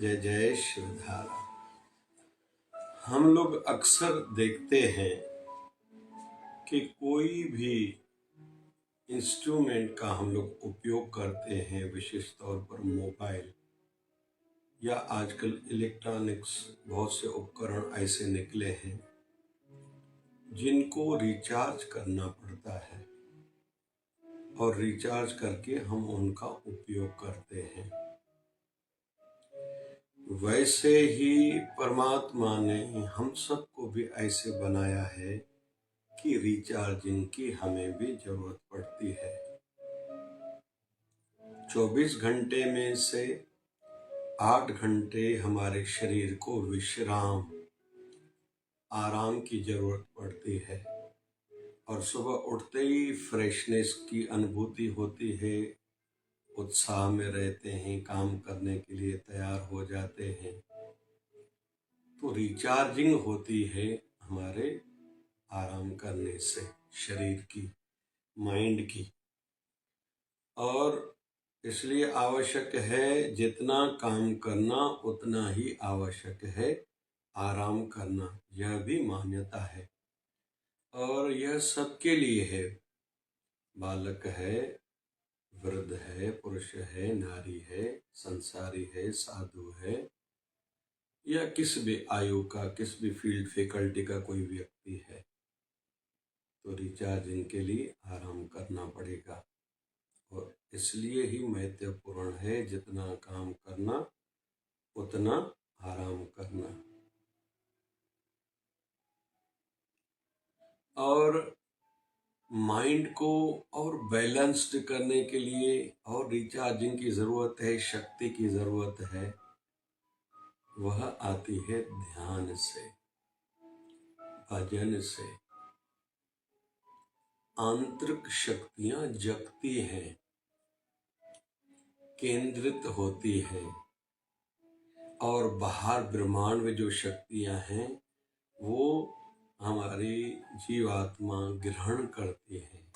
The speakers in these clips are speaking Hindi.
जय जय शिवधारा। हम लोग अक्सर देखते हैं कि कोई भी इंस्ट्रूमेंट का हम लोग उपयोग करते हैं, विशेष तौर पर मोबाइल या आजकल इलेक्ट्रॉनिक्स, बहुत से उपकरण ऐसे निकले हैं जिनको रिचार्ज करना पड़ता है और रिचार्ज करके हम उनका उपयोग करते हैं। वैसे ही परमात्मा ने हम सबको भी ऐसे बनाया है कि रिचार्जिंग की हमें भी जरूरत पड़ती है। 24 घंटे में से 8 घंटे हमारे शरीर को विश्राम, आराम की जरूरत पड़ती है और सुबह उठते ही फ्रेशनेस की अनुभूति होती है, उत्साह में रहते हैं, काम करने के लिए तैयार हो जाते हैं। तो रिचार्जिंग होती है हमारे आराम करने से, शरीर की, माइंड की। और इसलिए आवश्यक है जितना काम करना उतना ही आवश्यक है आराम करना, यह भी मान्यता है। और यह सबके लिए है, बालक है, वृद्ध है, पुरुष है, नारी है, संसारी है, साधु है, या किस भी आयु का, किस भी फील्ड फैकल्टी का कोई व्यक्ति है, तो रिचार्जिंग के लिए आराम करना पड़ेगा। और इसलिए ही महत्वपूर्ण है जितना काम करना उतना आराम करना। और माइंड को और बैलेंस्ड करने के लिए और रिचार्जिंग की जरूरत है, शक्ति की जरूरत है। वह आती है ध्यान से, भजन से। आंतरिक शक्तियां जगती हैं, केंद्रित होती है, और बाहर ब्रह्मांड में जो शक्तियां हैं वो हमारी जीवात्मा ग्रहण करती है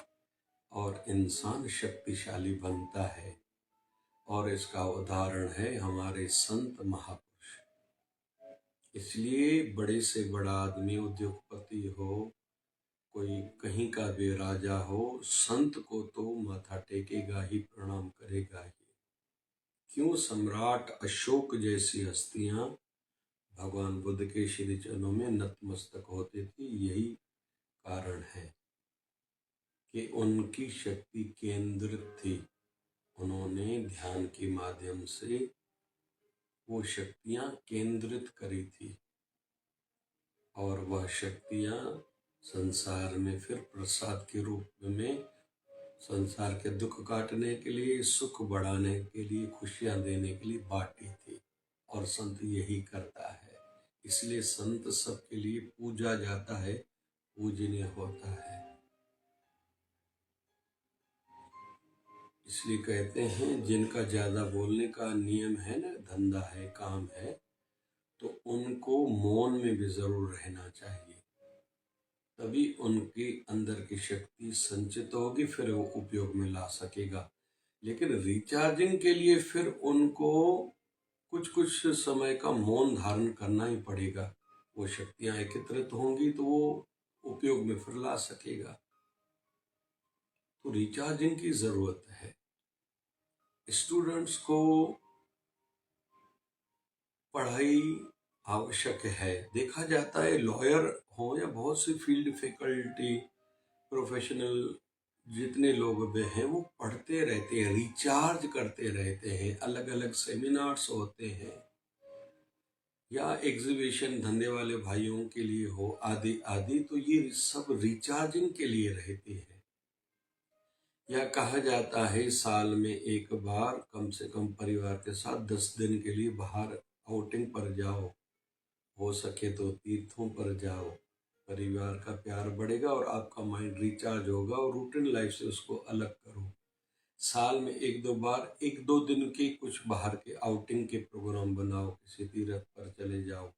और इंसान शक्तिशाली बनता है। और इसका उदाहरण है हमारे संत महापुरुष। इसलिए बड़े से बड़ा आदमी, उद्योगपति हो, कोई कहीं का भी राजा हो, संत को तो माथा टेकेगा ही, प्रणाम करेगा ही। क्यों? सम्राट अशोक जैसी हस्तियां भगवान बुद्ध के श्री चरणों में नतमस्तक होते थे। यही कारण है कि उनकी शक्ति केंद्रित थी। उन्होंने ध्यान के माध्यम से वो शक्तियां केंद्रित करी थी और वह शक्तियां संसार में फिर प्रसाद के रूप में संसार के दुख काटने के लिए, सुख बढ़ाने के लिए, खुशियां देने के लिए बांटी थी। और संत यही करता है। इसलिए संत सबके लिए पूजा जाता है, पूजनीय होता है। इसलिए कहते हैं जिनका ज्यादा बोलने का नियम है ना, धंधा है, काम है, तो उनको मौन में भी जरूर रहना चाहिए। तभी उनके अंदर की शक्ति संचित होगी, फिर वो उपयोग में ला सकेगा। लेकिन रिचार्जिंग के लिए फिर उनको कुछ कुछ समय का मौन धारण करना ही पड़ेगा। वो शक्तियां एकत्रित होंगी तो वो उपयोग में फिर ला सकेगा। तो रिचार्जिंग की जरूरत है। स्टूडेंट्स को पढ़ाई आवश्यक है। देखा जाता है लॉयर हो या बहुत सी फील्ड फैकल्टी, प्रोफेशनल जितने लोग भी हैं वो पढ़ते रहते हैं, रिचार्ज करते रहते हैं। अलग अलग सेमिनार्स होते हैं या एग्जीबिशन धंधे वाले भाइयों के लिए हो, आदि आदि, तो ये सब रिचार्जिंग के लिए रहते हैं। या कहा जाता है साल में एक बार कम से कम परिवार के साथ 10 दिन के लिए बाहर आउटिंग पर जाओ, हो सके तो तीर्थों पर जाओ। परिवार का प्यार बढ़ेगा और आपका माइंड रिचार्ज होगा और रूटीन लाइफ से उसको अलग करो। साल में 1-2 बार 1-2 दिन के कुछ बाहर के आउटिंग के प्रोग्राम बनाओ, किसी तीर्थ पर चले जाओ।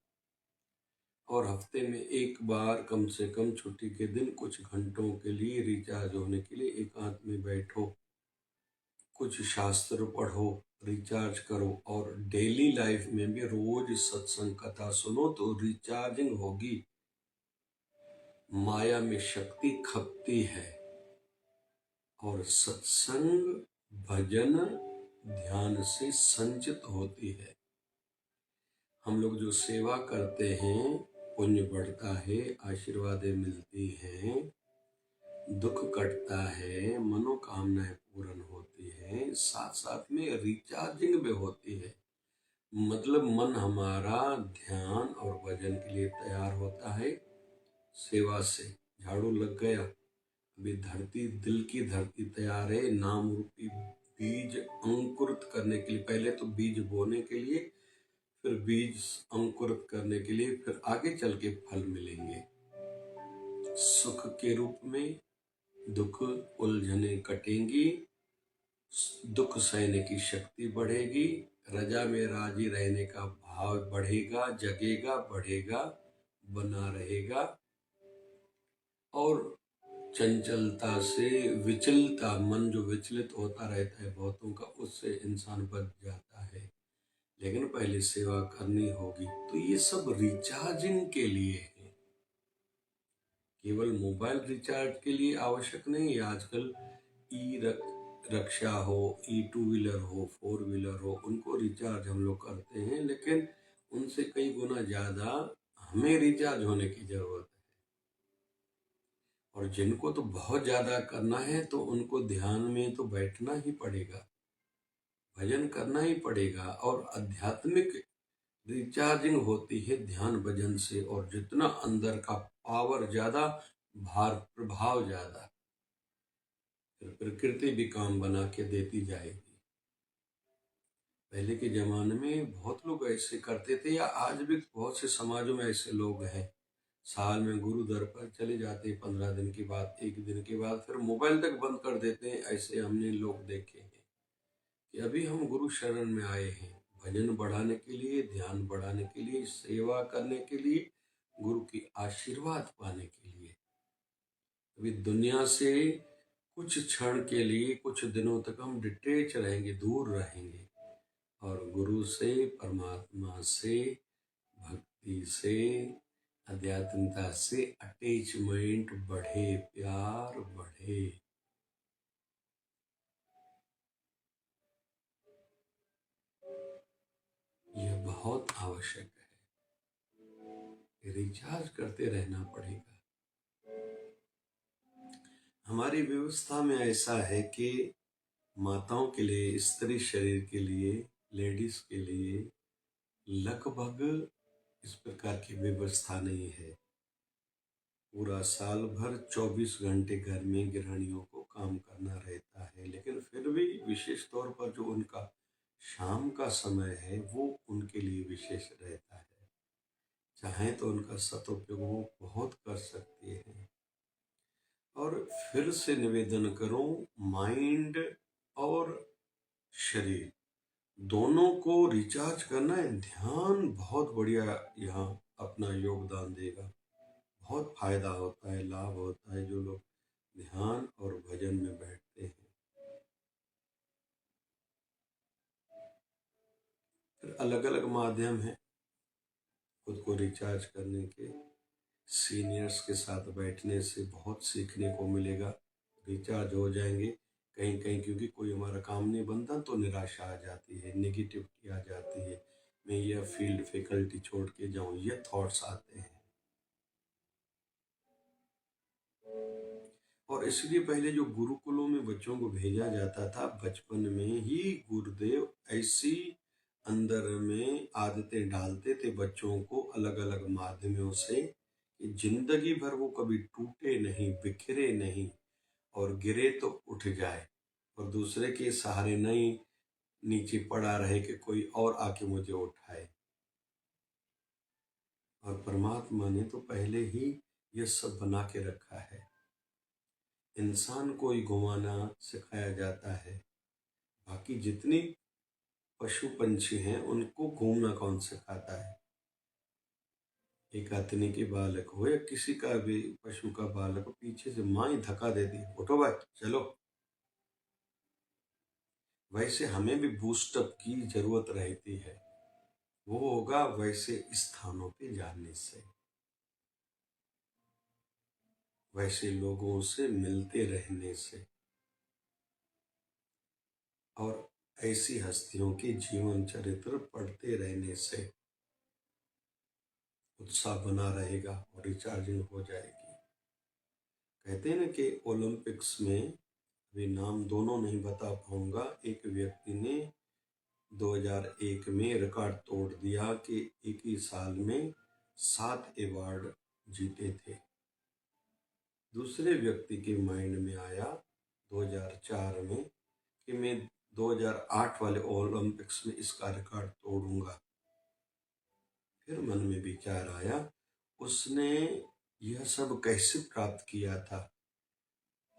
और हफ्ते में एक बार कम से कम छुट्टी के दिन कुछ घंटों के लिए रिचार्ज होने के लिए एकांत में बैठो, कुछ शास्त्र पढ़ो, रिचार्ज करो और डेली लाइफ में भी रोज सत्संग कथा सुनो तो रिचार्जिंग होगी। माया में शक्ति खपती है और सत्संग भजन ध्यान से संचित होती है। हम लोग जो सेवा करते हैं पुण्य बढ़ता है, आशीर्वादें मिलती हैं, दुख कटता है, मनोकामनाएं पूर्ण होती है, साथ साथ में रिचार्जिंग भी होती है। मतलब मन हमारा ध्यान और भजन के लिए तैयार होता है। सेवा से झाड़ू लग गया, अभी धरती, दिल की धरती तैयार है नाम रूपी बीज अंकुरित करने के लिए। पहले तो बीज बोने के लिए, फिर बीज अंकुरित करने के लिए, फिर आगे चल के फल मिलेंगे सुख के रूप में। दुख उलझने कटेंगी, दुख सहने की शक्ति बढ़ेगी, रजा में राजी रहने का भाव बढ़ेगा, जगेगा, बढ़ेगा, बना रहेगा। और चंचलता से विचलता, मन जो विचलित होता रहता है बहुतों का, उससे इंसान बच जाता है। लेकिन पहले सेवा करनी होगी। तो ये सब रिचार्जिंग के लिए है, केवल मोबाइल रिचार्ज के लिए आवश्यक नहीं है। आजकल ई रिक्शा हो, ई टू व्हीलर हो, फोर व्हीलर हो, उनको रिचार्ज हम लोग करते हैं, लेकिन उनसे कई गुना ज्यादा हमें रिचार्ज होने की जरूरत है। और जिनको तो बहुत ज्यादा करना है तो उनको ध्यान में तो बैठना ही पड़ेगा, भजन करना ही पड़ेगा। और आध्यात्मिक रिचार्जिंग होती है ध्यान भजन से। और जितना अंदर का पावर ज्यादा, भार प्रभाव ज्यादा, फिर प्रकृति भी काम बना के देती जाएगी। पहले के जमाने में बहुत लोग ऐसे करते थे, या आज भी बहुत से समाजों में ऐसे लोग हैं, साल में गुरु दर पर चले जाते, 15 दिन के बाद, एक दिन के बाद फिर मोबाइल तक बंद कर देते हैं। ऐसे हमने लोग देखे हैं कि अभी हम गुरु शरण में आए हैं भजन बढ़ाने के लिए, ध्यान बढ़ाने के लिए, सेवा करने के लिए, गुरु की आशीर्वाद पाने के लिए। अभी दुनिया से कुछ क्षण के लिए, कुछ दिनों तक हम डिटेच रहेंगे, दूर रहेंगे, और गुरु से, परमात्मा से, भक्ति से, आध्यात्मिकता से अटैचमेंट बढ़े, प्यार बढ़े। यह बहुत आवश्यक है, रिचार्ज करते रहना पड़ेगा। हमारी व्यवस्था में ऐसा है कि माताओं के लिए, स्त्री शरीर के लिए, लेडीज के लिए लगभग इस प्रकार की व्यवस्था नहीं है। पूरा साल भर 24 घंटे घर में गृहिणियों को काम करना रहता है, लेकिन फिर भी विशेष तौर पर जो उनका शाम का समय है वो उनके लिए विशेष रहता है। चाहे तो उनका सदुपयोग वो बहुत कर सकती हैं। और फिर से निवेदन करूं, माइंड और शरीर दोनों को रिचार्ज करना है। ध्यान बहुत बढ़िया यहाँ अपना योगदान देगा, बहुत फायदा होता है, लाभ होता है जो लोग ध्यान और भजन में बैठते हैं। फिर अलग अलग माध्यम है खुद को रिचार्ज करने के। सीनियर्स के साथ बैठने से बहुत सीखने को मिलेगा, रिचार्ज हो जाएंगे। कहीं कहीं क्योंकि कोई हमारा काम नहीं बनता तो निराशा आ जाती है, नेगेटिविटी आ जाती है, मैं यह फील्ड फैकल्टी छोड़ के जाऊं, ये थॉट्स आते हैं। और इसलिए पहले जो गुरुकुलों में बच्चों को भेजा जाता था, बचपन में ही गुरुदेव ऐसी अंदर में आदतें डालते थे बच्चों को अलग अलग माध्यमों से कि जिंदगी भर वो कभी टूटे नहीं, बिखरे नहीं, और गिरे तो उठ जाए, और दूसरे के सहारे नहीं नीचे पड़ा रहे कि कोई और आके मुझे उठाए। और परमात्मा ने तो पहले ही ये सब बना के रखा है। इंसान को ही घुमाना सिखाया जाता है, बाकी जितनी पशु पंछी हैं उनको घूमना कौन सिखाता है। एक हथनी के बालक हो या किसी का भी पशु का बालक हो, पीछे से माँ ही धक्का देती है, उठो भाई चलो। वैसे हमें भी बूस्टअप की जरूरत रहती है। वो होगा वैसे स्थानों पे जाने से, वैसे लोगों से मिलते रहने से, और ऐसी हस्तियों के जीवन चरित्र पढ़ते रहने से उत्साह बना रहेगा और रिचार्जिंग हो जाएगी। कहते हैं ना कि ओलंपिक्स में, अभी नाम दोनों नहीं बता पाऊंगा, एक व्यक्ति ने 2001 में रिकॉर्ड तोड़ दिया कि एक ही साल में 7 अवार्ड जीते थे। दूसरे व्यक्ति के माइंड में आया 2004 में कि मैं 2008 वाले ओलंपिक्स में इसका रिकॉर्ड तोड़ूंगा। फिर मन में विचार आया, उसने यह सब कैसे प्राप्त किया था?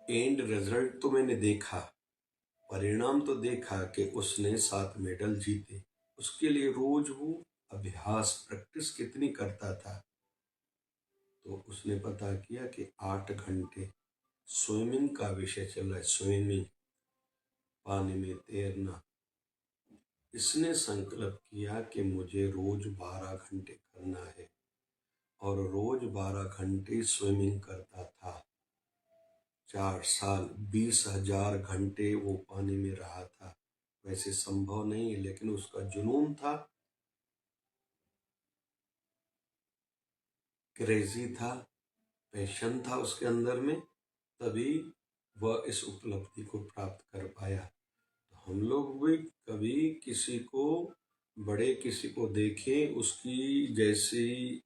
एंड रिजल्ट तो मैंने देखा, परिणाम तो देखा कि उसने 7 मेडल जीते। उसके लिए रोज वो अभ्यास प्रैक्टिस कितनी करता था, तो उसने पता किया कि 8 घंटे। स्विमिंग का विषय चल रहा है, स्विमिंग, पानी में तैरना। इसने संकल्प किया कि मुझे रोज 12 घंटे करना है, और रोज 12 घंटे स्विमिंग करता था। 4 साल 20,000 घंटे वो पानी में रहा था। वैसे संभव नहीं है, लेकिन उसका जुनून था, क्रेजी था, पैशन था उसके अंदर में, तभी वह इस उपलब्धि को प्राप्त कर पाया। तो हम लोग भी कभी किसी को, बड़े किसी को देखें, उसकी जैसी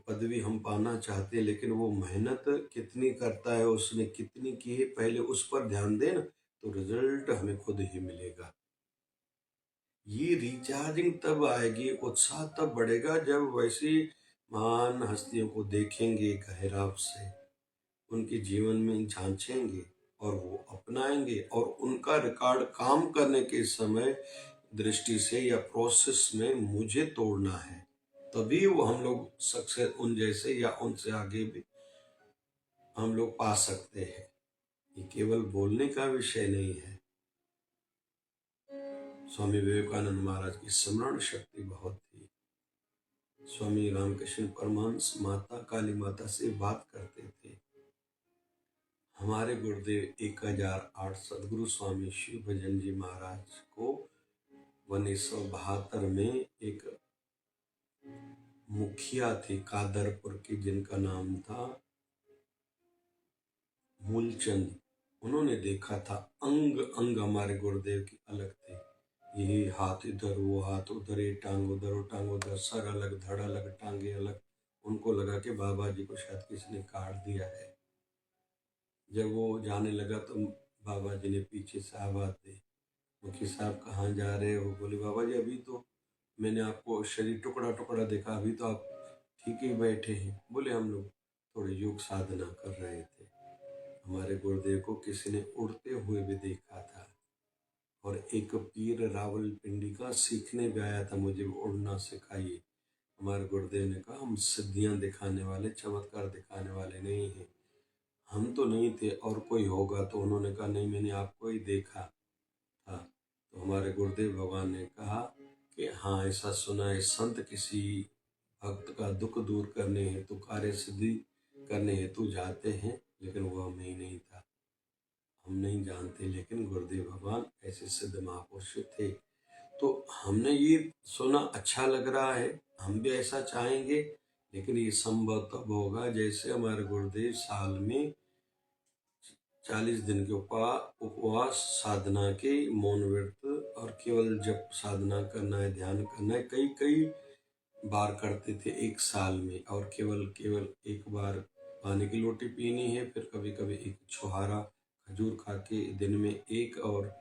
पदवी हम पाना चाहते हैं, लेकिन वो मेहनत कितनी करता है, उसने कितनी की है, पहले उस पर ध्यान दें ना, तो रिजल्ट हमें खुद ही मिलेगा। ये रिचार्जिंग तब आएगी, उत्साह तब बढ़ेगा जब वैसी महान हस्तियों को देखेंगे गहराव से, उनके जीवन में झांकेंगे और वो अपनाएंगे, और उनका रिकॉर्ड काम करने के समय दृष्टि से या प्रोसेस में मुझे तोड़ना है, तभी वो हम लोग सक्सेस उन जैसे या उनसे आगे भी हम लोग पा सकते हैं। ये केवल बोलने का विषय नहीं है। स्वामी विवेकानंद महाराज की स्मरण शक्ति बहुत थी। स्वामी रामकृष्ण परमहंस माता काली माता से बात करते थे। हमारे गुरुदेव 1008 सदगुरु स्वामी शिव भजन जी महाराज को 1972 में एक मुखिया थी कादरपुर की, जिनका नाम था मूलचंद। उन्होंने देखा था, अंग अंग हमारे गुरुदेव की अलग थे। ये हाथ इधर, वो हाथ उधर, ये टांग उधर, वो टांग उधर, सर अलग, धड़ अलग, टांगे अलग। उनको लगा कि बाबा जी को शायद किसी ने काट दिया है। जब वो जाने लगा तो बाबा जी ने पीछे से आवाज दी, मुखी साहब कहाँ जा रहे हो? बोले, बाबा जी अभी तो मैंने आपको शरीर टुकड़ा टुकड़ा देखा, अभी तो आप ठीक ही बैठे हैं। बोले, हम लोग थोड़ी योग साधना कर रहे थे। हमारे गुरुदेव को किसी ने उड़ते हुए भी देखा था, और एक पीर रावलपिंडी का सीखने भी आया था, मुझे उड़ना सिखाइए। हमारे गुरुदेव ने कहा, हम सिद्धियां दिखाने वाले, चमत्कार दिखाने वाले नहीं हैं। हम तो नहीं थे, और कोई होगा? तो उन्होंने कहा, नहीं, मैंने आपको ही देखा था। तो हमारे गुरुदेव भगवान ने कहा कि हाँ, ऐसा सुना है, संत किसी भक्त का दुख दूर करने हेतु, कार्य सिद्धि करने हेतु जाते हैं, लेकिन वह मैं ही नहीं था। हम नहीं जानते, लेकिन गुरुदेव भगवान ऐसे सिद्ध महापुरुष थे। तो हमने ये सुना, अच्छा लग रहा है, हम भी ऐसा चाहेंगे, लेकिन ये संभव तब होगा जैसे हमारे गुरुदेव साल में 40 दिन के उपवास साधना के, मौन व्रत, और केवल जप साधना करना है, ध्यान करना है, कई कई बार करते थे एक साल में। और केवल एक बार पानी की लोटी पीनी है, फिर कभी कभी एक छुहारा खजूर खा के दिन में एक, और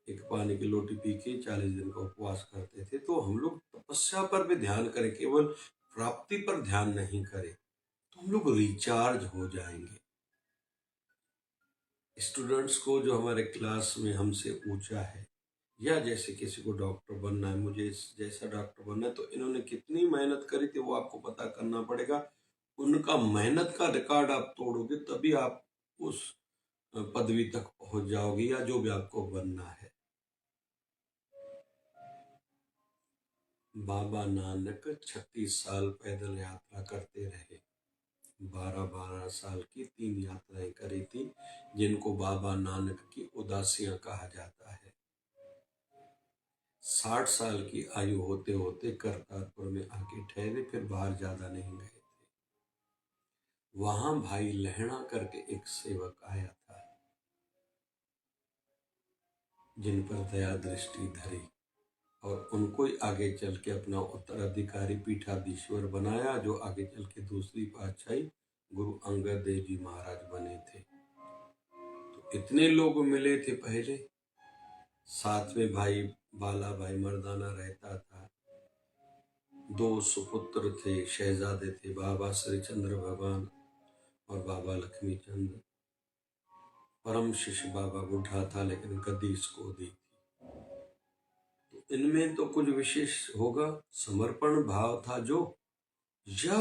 एक पानी की लोटी पी के 40 दिन का उपवास करते थे। तो हम लोग तपस्या पर भी ध्यान करें, केवल प्राप्ति पर ध्यान नहीं करें, तो हम लोग रिचार्ज हो जाएंगे। स्टूडेंट्स को जो हमारे क्लास में हमसे ऊंचा है, या जैसे किसी को डॉक्टर बनना है, मुझे इस जैसा डॉक्टर बनना है, तो इन्होंने कितनी मेहनत करी थी वो आपको पता करना पड़ेगा। उनका मेहनत का रिकॉर्ड आप तोड़ोगे, तभी आप उस पदवी तक पहुंच जाओगे, या जो भी आपको बनना है। बाबा नानक 36 साल पैदल यात्रा करते रहे। 12-12 साल की 3 यात्राएं करी थी, जिनको बाबा नानक की उदासियां कहा जाता है। 60 साल की आयु होते होते करतारपुर में आके ठहरे, फिर बाहर ज्यादा नहीं गए थे। वहां भाई लहणा करके एक सेवक आया था, जिन पर दया दृष्टि धरी, और उनको ही आगे चल के अपना उत्तराधिकारी पीठाधीश्वर बनाया, जो आगे चल के दूसरी पातशाही गुरु अंगद देव जी महाराज बने थे। तो इतने लोग मिले थे पहले। साथ में भाई बाला भाई मर्दाना रहता था। 2 सुपुत्र थे, शहजादे थे, बाबा श्री चंद्र भगवान और बाबा लक्ष्मी चंद। परम शिष्य बाबा बूढ़ा था, लेकिन गद्दी इसको दी थी। तो इनमें तो कुछ विशेष होगा, समर्पण भाव था जो, यह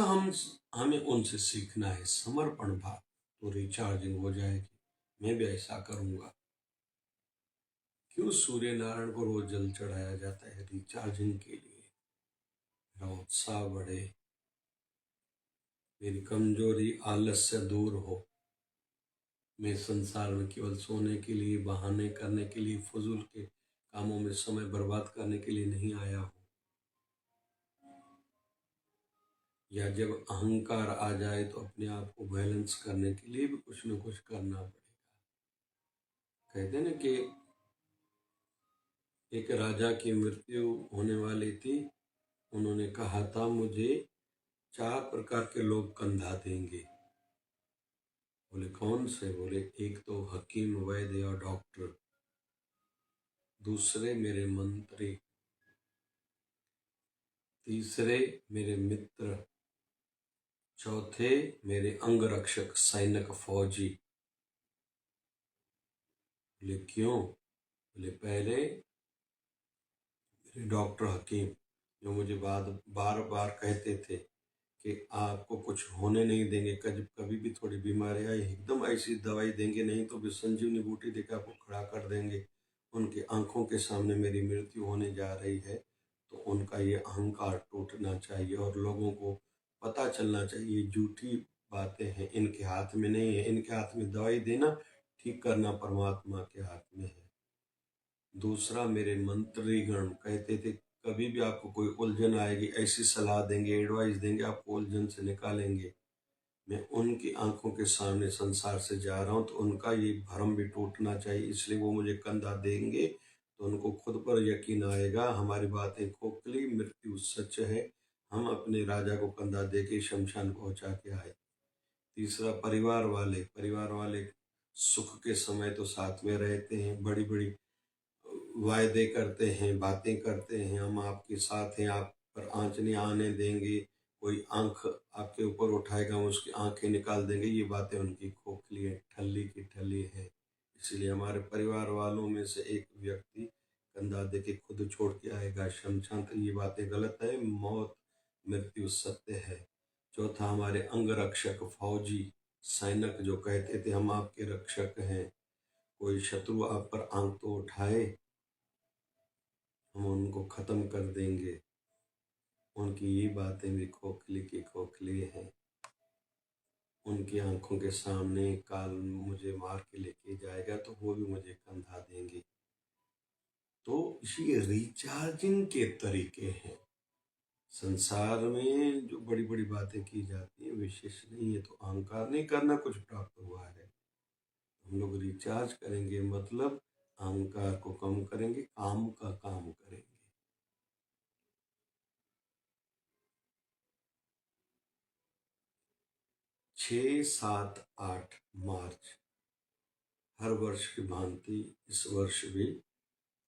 हमें उनसे सीखना है। समर्पण भाव तो रिचार्जिंग हो जाएगी। मैं भी ऐसा करूंगा। क्यों सूर्य नारायण को रोज जल चढ़ाया जाता है? रिचार्जिंग के लिए, मेरा उत्साह बढ़े, मेरी कमजोरी आलस्य दूर हो, मैं संसार में केवल सोने के लिए, बहाने करने के लिए, फजूल के कामों में समय बर्बाद करने के लिए नहीं आया हूं। या जब अहंकार आ जाए तो अपने आप को बैलेंस करने के लिए भी कुछ न कुछ करना पड़ेगा। कहते ना कि एक राजा की मृत्यु होने वाली थी। उन्होंने कहा था, मुझे 4 प्रकार के लोग कंधा देंगे। बोले कौन से? बोले एक तो हकीम, वैद्य और डॉक्टर, दूसरे मेरे मंत्री, तीसरे मेरे मित्र, चौथे मेरे अंगरक्षक सैनिक फौजी। बोले क्यों? बोले पहले मेरे डॉक्टर हकीम, जो मुझे बार बार कहते थे कि आपको कुछ होने नहीं देंगे, कभी भी थोड़ी बीमारी आई एकदम ऐसी दवाई देंगे, नहीं तो भी संजीवनी बूटी देकर आपको खड़ा कर देंगे। उनकी आंखों के सामने मेरी मृत्यु होने जा रही है, तो उनका ये अहंकार टूटना चाहिए और लोगों को पता चलना चाहिए झूठी बातें हैं इनके हाथ में नहीं है। इनके हाथ में दवाई देना, ठीक करना परमात्मा के हाथ में है। दूसरा मेरे मंत्रीगण कहते थे, कभी भी आपको कोई उलझन आएगी, ऐसी सलाह देंगे, एडवाइस देंगे, आपको उलझन से निकालेंगे। मैं उनकी आंखों के सामने संसार से जा रहा हूँ, तो उनका ये भ्रम भी टूटना चाहिए, इसलिए वो मुझे कंधा देंगे तो उनको खुद पर यकीन आएगा, हमारी बातें खोखली, मृत्यु सच है। हम अपने राजा को कंधा दे के शमशान पहुंचा के आए। तीसरा परिवार वाले सुख के समय तो साथ में रहते हैं, बड़ी बड़ी वायदे करते हैं, बातें करते हैं, हम आपके साथ हैं, आप पर आंच नहीं आने देंगे, कोई आंख आपके ऊपर उठाएगा हम उसकी आंखें निकाल देंगे। ये बातें उनकी खोखली है, ठल्ली की ठल्ली है। इसलिए हमारे परिवार वालों में से एक व्यक्ति कंधा दे के खुद छोड़ के आएगा शमशान, तो ये बातें गलत है। मौत मृत्यु सत्य है। चौथा हमारे अंग रक्षक फौजी सैनिक, जो कहते थे हम आपके रक्षक हैं, कोई शत्रु आप पर आंख तो उठाए, हम उनको खत्म कर देंगे। उनकी ये बातें भी खोखली की खोखली हैं। उनकी आंखों के सामने काल मुझे मार के लेके जाएगा, तो वो भी मुझे कंधा देंगे। तो ये रिचार्जिंग के तरीके हैं। संसार में जो बड़ी बड़ी बातें की जाती है विशेष नहीं है, तो अहंकार नहीं करना कुछ प्राप्त हुआ है। हम लोग रिचार्ज करेंगे, मतलब अहंकार को कम करेंगे, काम का काम करेंगे। 6, 7, 8 मार्च हर वर्ष की भांति इस वर्ष भी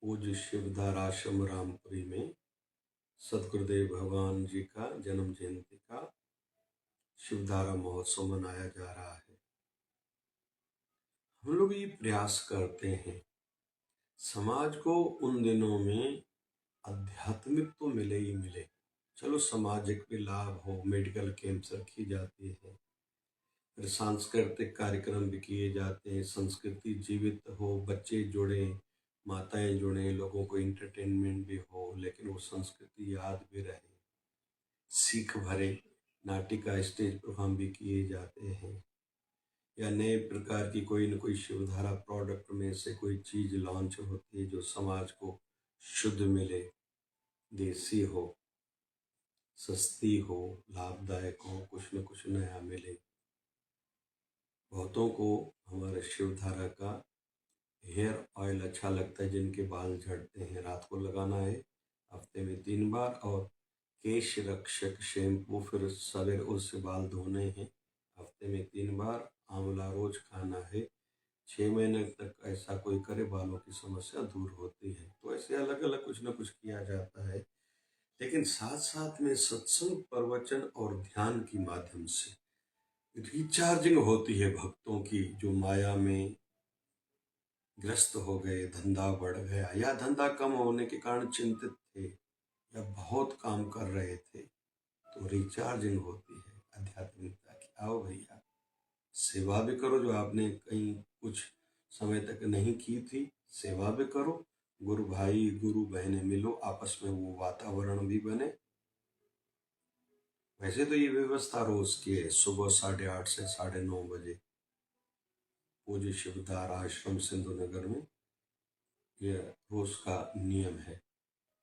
पूज्य शिवधाराश्रम रामपुरी में सदगुरुदेव भगवान जी का जन्म जयंती का शिवधारा महोत्सव मनाया जा रहा है। हम लोग ये प्रयास करते हैं समाज को उन दिनों में आध्यात्मिक तो मिले ही मिले, चलो सामाजिक भी लाभ हो, मेडिकल कैंप्स रखी जाती है, फिर सांस्कृतिक कार्यक्रम भी किए जाते हैं, संस्कृति जीवित हो, बच्चे जुड़े, माताएं जुड़े, लोगों को इंटरटेनमेंट भी हो, लेकिन वो संस्कृति याद भी रहे। सीख भरे नाटिका स्टेज परफॉर्म भी किए जाते हैं, या नए प्रकार की कोई न कोई शिवधारा प्रोडक्ट में से कोई चीज लॉन्च होती है जो समाज को शुद्ध मिले, देसी हो, सस्ती हो, लाभदायक हो, कुछ न कुछ नया मिले। बहुतों को हमारे शिवधारा का हेयर ऑयल अच्छा लगता है, जिनके बाल झड़ते हैं। रात को लगाना है हफ्ते में 3 बार, और केश रक्षक शैम्पू फिर सवेरे उससे बाल धोने हैं हफ्ते में 3 बार। आंवला रोज खाना है। 6 महीने तक ऐसा कोई करे, बालों की समस्या दूर होती है। तो ऐसे अलग अलग कुछ ना कुछ किया जाता है, लेकिन साथ साथ में सत्संग, प्रवचन और ध्यान के माध्यम से रिचार्जिंग होती है भक्तों की, जो माया में ग्रस्त हो गए, धंधा बढ़ गया या धंधा कम होने के कारण चिंतित थे या बहुत काम कर रहे थे, तो रिचार्जिंग होती है आध्यात्मिकता की। आओ भैया, सेवा भी करो, जो आपने कहीं कुछ समय तक नहीं की थी, सेवा भी करो। गुरु भाई गुरु बहनें मिलो, आपस में वो वातावरण भी बने। वैसे तो ये व्यवस्था रोज की है, सुबह 8:30 से 9:30 बजे पूज्य शिवदार आश्रम सिंधु नगर में ये रोज का नियम है।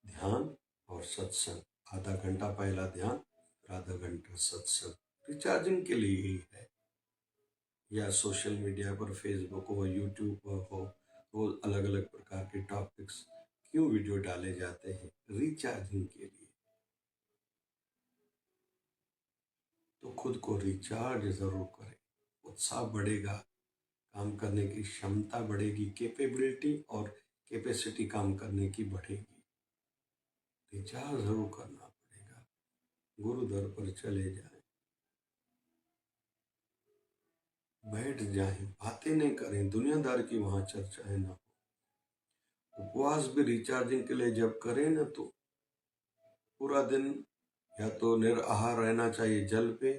ध्यान और सत्संग, आधा घंटा पहला ध्यान, आधा घंटा सत्संग रिचार्जिंग के लिए ही है। या सोशल मीडिया पर, फेसबुक हो, यूट्यूब पर हो, रोज अलग अलग प्रकार के टॉपिक्स क्यों वीडियो डाले जाते हैं? रिचार्जिंग के लिए। तो खुद को रिचार्ज जरूर करें, उत्साह बढ़ेगा, काम करने की क्षमता बढ़ेगी, कैपेबिलिटी और कैपेसिटी काम करने की बढ़ेगी। रिचार्ज जरूर करना पड़ेगा। गुरु दर पर चले जाएं, बैठ जाएं, बातें नहीं करें, दुनियादार की वहां चर्चाएं ना हो। उपवास भी रिचार्जिंग के लिए जब करें ना, तो पूरा दिन या तो निराहार रहना चाहिए जल पे,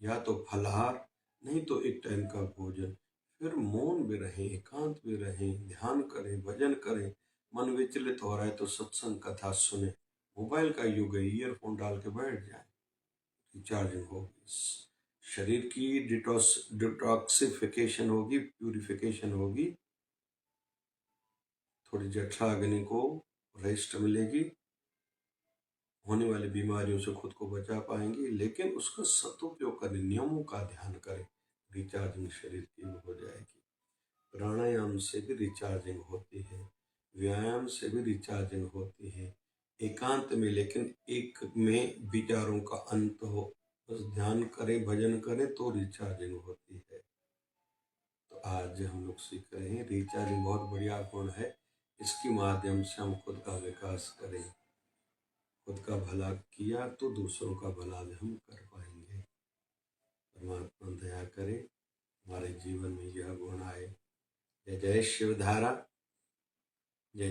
या तो फलाहार, नहीं तो एक टाइम का भोजन। फिर मौन भी रहें, एकांत भी रहें, ध्यान करें, भजन करें। मन विचलित हो रहा है तो सत्संग कथा सुने। मोबाइल का युग है, ईयरफोन डाल के बैठ जाए, रिचार्जिंग होगी। शरीर की डिटॉक्सिफिकेशन होगी, प्यूरिफिकेशन होगी। थोड़ी जठराग्नि को रेस्ट मिलेगी, होने वाली बीमारियों से खुद को बचा पाएंगे, लेकिन उसका सदुपयोग करें, नियमों का ध्यान करें। रिचार्जिंग शरीर की हो जाएगी। प्राणायाम से भी रिचार्जिंग होती है, व्यायाम से भी रिचार्जिंग होती है। एकांत में, लेकिन एक में विचारों का अंत हो, बस ध्यान करें, भजन करें, तो रिचार्जिंग होती है। तो आज हम लोग सीख रहे हैं, रिचार्जिंग बहुत बढ़िया गुण है। इसके माध्यम से हम खुद का विकास करें। खुद का भला किया तो दूसरों का भला भी हम कर पाएंगे। परमात्मा दया करे, हमारे जीवन में यह गुण आए। जय जय शिवधारा, जय जय।